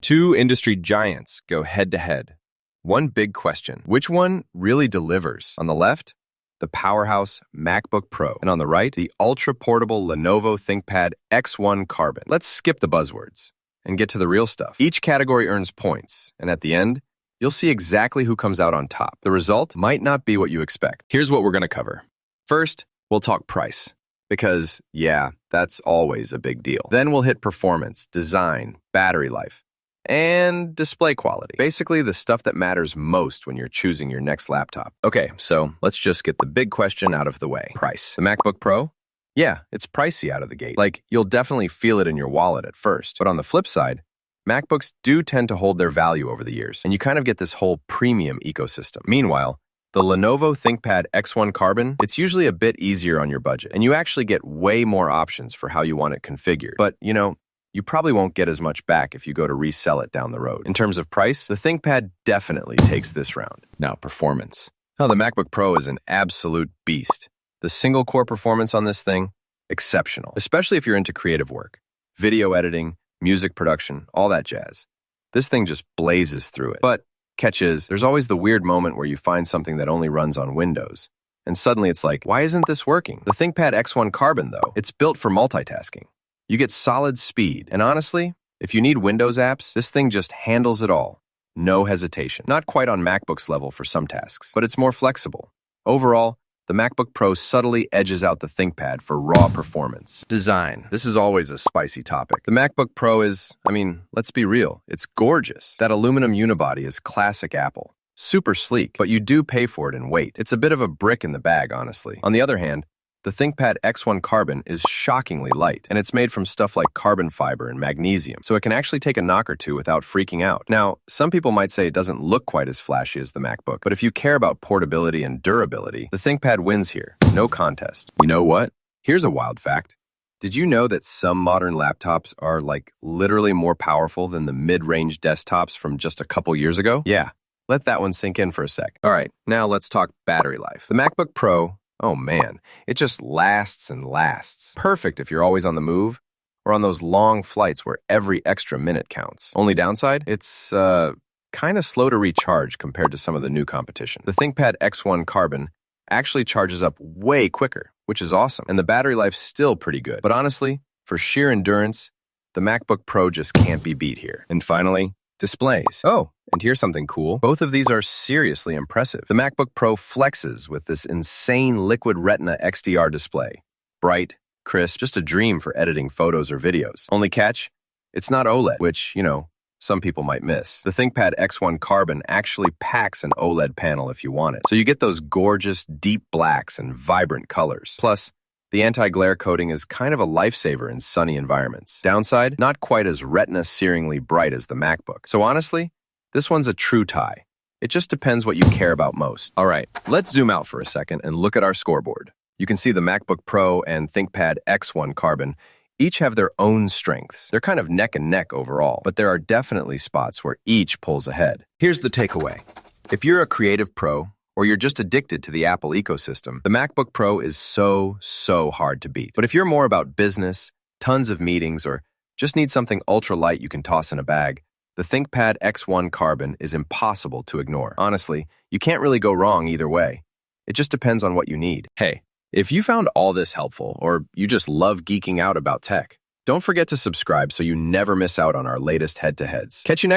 Two industry giants go head-to-head. One big question: which one really delivers? On the left, the powerhouse MacBook Pro, and on the right, the ultra-portable Lenovo ThinkPad X1 Carbon. Let's skip the buzzwords and get to the real stuff. Each category earns points, and at the end, you'll see exactly who comes out on top. The result might not be what you expect. Here's what we're going to cover. First, we'll talk price, because, yeah, that's always a big deal. Then we'll hit performance, design, battery life, and display quality. Basically, the stuff that matters most when you're choosing your next laptop. Okay, so let's just get the big question out of the way. Price. The MacBook Pro? Yeah, it's pricey out of the gate. Like, you'll definitely feel it in your wallet at first. But on the flip side, MacBooks do tend to hold their value over the years, and you kind of get this whole premium ecosystem. Meanwhile, the Lenovo ThinkPad X1 Carbon, it's usually a bit easier on your budget, and you actually get way more options for how you want it configured. But, you probably won't get as much back if you go to resell it down the road. In terms of price, the ThinkPad definitely takes this round. Now, performance. Now, the MacBook Pro is an absolute beast. The single-core performance on this thing, exceptional, especially if you're into creative work, video editing, music production, all that jazz. This thing just blazes through it. But catch is, there's always the weird moment where you find something that only runs on Windows. And suddenly it's like, why isn't this working? The ThinkPad X1 Carbon, though, it's built for multitasking. You get solid speed, and honestly, if you need Windows apps, this thing just handles it all. No hesitation. Not quite on MacBook's level for some tasks, but it's more flexible. Overall, the MacBook Pro subtly edges out the ThinkPad for raw performance. Design. This is always a spicy topic. The MacBook Pro is, let's be real, it's gorgeous. That aluminum unibody is classic Apple. Super sleek, but you do pay for it in weight. It's a bit of a brick in the bag, honestly. On the other hand, the ThinkPad X1 Carbon is shockingly light, and it's made from stuff like carbon fiber and magnesium, so it can actually take a knock or two without freaking out. Now, some people might say it doesn't look quite as flashy as the MacBook, but if you care about portability and durability, the ThinkPad wins here. No contest. You know what? Here's a wild fact. Did you know that some modern laptops are, literally more powerful than the mid-range desktops from just a couple years ago? Yeah, let that one sink in for a sec. All right, now let's talk battery life. The MacBook Pro, oh man, it just lasts and lasts. Perfect if you're always on the move or on those long flights where every extra minute counts. Only downside? It's kind of slow to recharge compared to some of the new competition. The ThinkPad X1 Carbon actually charges up way quicker, which is awesome, and the battery life's still pretty good. But honestly, for sheer endurance, the MacBook Pro just can't be beat here. And finally, displays. Oh, and here's something cool. Both of these are seriously impressive. The MacBook Pro flexes with this insane Liquid Retina XDR display. Bright, crisp, just a dream for editing photos or videos. Only catch, it's not OLED, which, some people might miss. The ThinkPad X1 Carbon actually packs an OLED panel if you want it. So you get those gorgeous, deep blacks and vibrant colors. Plus, the anti-glare coating is kind of a lifesaver in sunny environments. Downside, not quite as retina-searingly bright as the MacBook. So honestly, this one's a true tie. It just depends what you care about most. All right, let's zoom out for a second and look at our scoreboard. You can see the MacBook Pro and ThinkPad X1 Carbon each have their own strengths. They're kind of neck and neck overall, but there are definitely spots where each pulls ahead. Here's the takeaway. If you're a creative pro, or you're just addicted to the Apple ecosystem, the MacBook Pro is so hard to beat. But if you're more about business, tons of meetings, or just need something ultra-light you can toss in a bag, the ThinkPad X1 Carbon is impossible to ignore. Honestly, you can't really go wrong either way. It just depends on what you need. Hey, if you found all this helpful, or you just love geeking out about tech, don't forget to subscribe so you never miss out on our latest head-to-heads. Catch you next time.